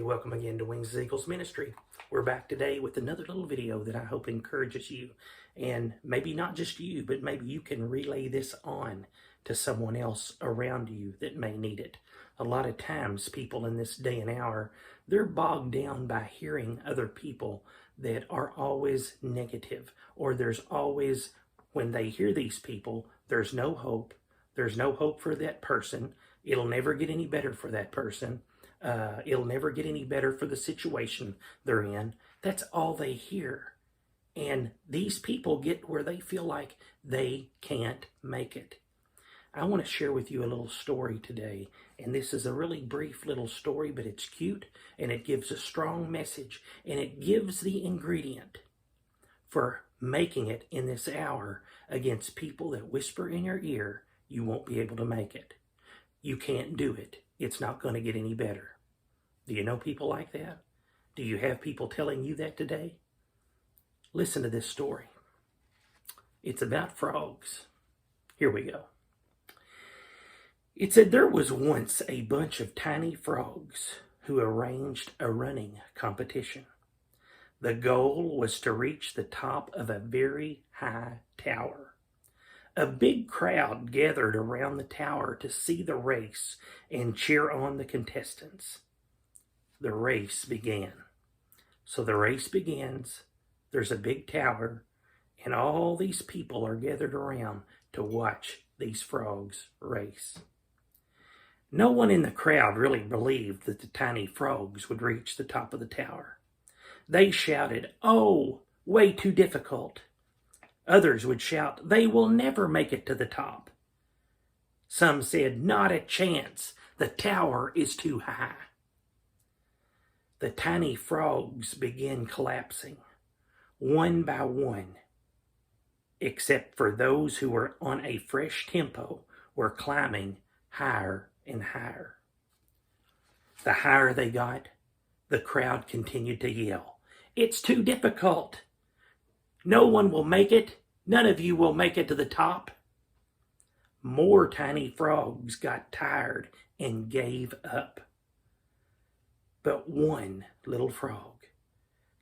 welcome again to Wings as Eagles Ministry. We're back today with another little video that I hope encourages you. And maybe not just you, but maybe you can relay this on to someone else around you that may need it. A lot of times people in this day and hour, they're bogged down by hearing other people that are always negative. Or there's always, when they hear these people, there's no hope. There's no hope for that person. It'll never get any better for that person. It'll never get any better for the situation they're in. That's all they hear. And these people get where they feel like they can't make it. I want to share with you a little story today. And this is a really brief little story, but it's cute and it gives a strong message. And it gives the ingredient for making it in this hour against people that whisper in your ear, you won't be able to make it. You can't do it. It's not going to get any better. Do you know people like that? Do you have people telling you that today? Listen to this story. It's about frogs. Here we go. It said there was once a bunch of tiny frogs who arranged a running competition. The goal was to reach the top of a very high tower. A big crowd gathered around the tower to see the race and cheer on the contestants. The race began. So the race begins. There's a big tower, and all these people are gathered around to watch these frogs race. No one in the crowd really believed that the tiny frogs would reach the top of the tower. They shouted, "Oh, way too difficult." Others would shout, "They will never make it to the top." Some said, "Not a chance. The tower is too high." The tiny frogs began collapsing, one by one, except for those who were on a fresh tempo were climbing higher and higher. The higher they got, the crowd continued to yell, "It's too difficult. No one will make it. None of you will make it to the top." More tiny frogs got tired and gave up. But one little frog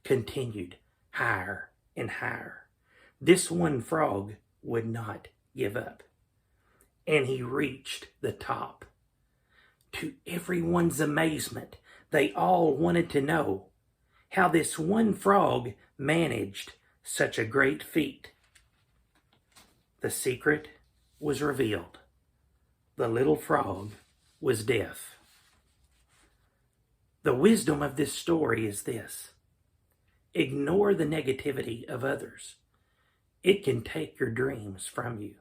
continued higher and higher. This one frog would not give up. And he reached the top. To everyone's amazement, they all wanted to know how this one frog managed such a great feat. The secret was revealed. The little frog was deaf. The wisdom of this story is this: ignore the negativity of others. It can take your dreams from you.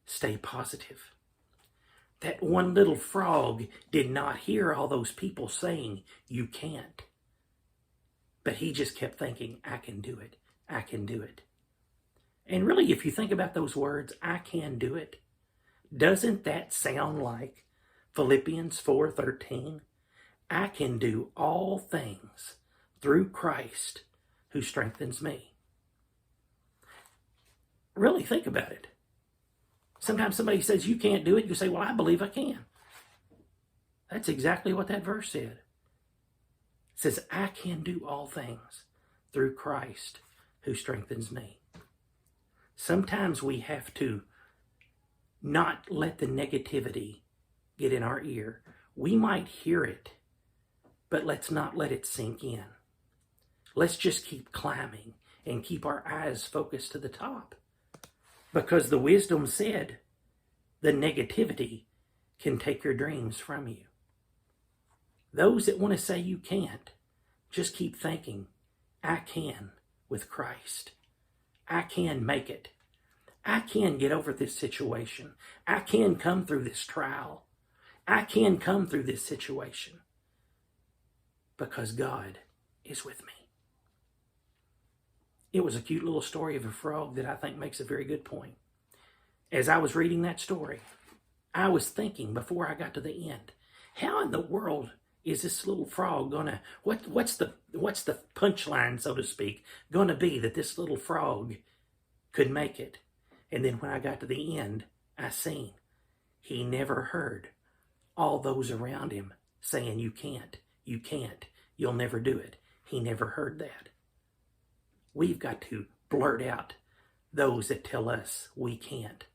Stay positive. That one little frog did not hear all those people saying, "You can't." But he just kept thinking, "I can do it. I can do it." And really, if you think about those words, "I can do it," doesn't that sound like Philippians 4:13? I can do all things through Christ who strengthens me. Really think about it. Sometimes somebody says you can't do it. You say, "Well, I believe I can." That's exactly what that verse said. It says, I can do all things through Christ who strengthens me. Sometimes we have to not let the negativity get in our ear. We might hear it, but let's not let it sink in. Let's just keep climbing and keep our eyes focused to the top. Because the wisdom said the negativity can take your dreams from you. Those that want to say you can't, just keep thinking, I can with Christ. I can make it. I can get over this situation. I can come through this trial. I can come through this situation because God is with me. It was a cute little story of a frog that I think makes a very good point. As I was reading that story, I was thinking before I got to the end, how in the world is this little frog gonna, what's the punchline, so to speak, gonna be that this little frog could make it? And then when I got to the end, I seen he never heard all those around him saying, "You can't, You can't. You'll never do it. He never heard that. We've got to blurt out those that tell us we can't,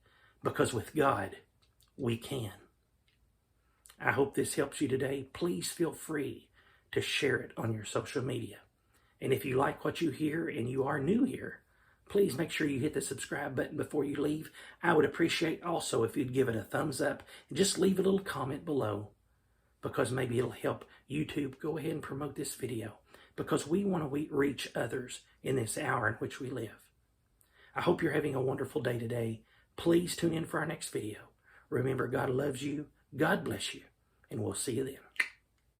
because with God, we can. I hope this helps you today. Please feel free to share it on your social media. And if you like what you hear and you are new here, please make sure you hit the subscribe button before you leave. I would appreciate also if you'd give it a thumbs up and just leave a little comment below, because maybe it'll help YouTube go ahead and promote this video, because we want to reach others in this hour in which we live. I hope you're having a wonderful day today. Please tune in for our next video. Remember, God loves you. God bless you. And we'll see you then.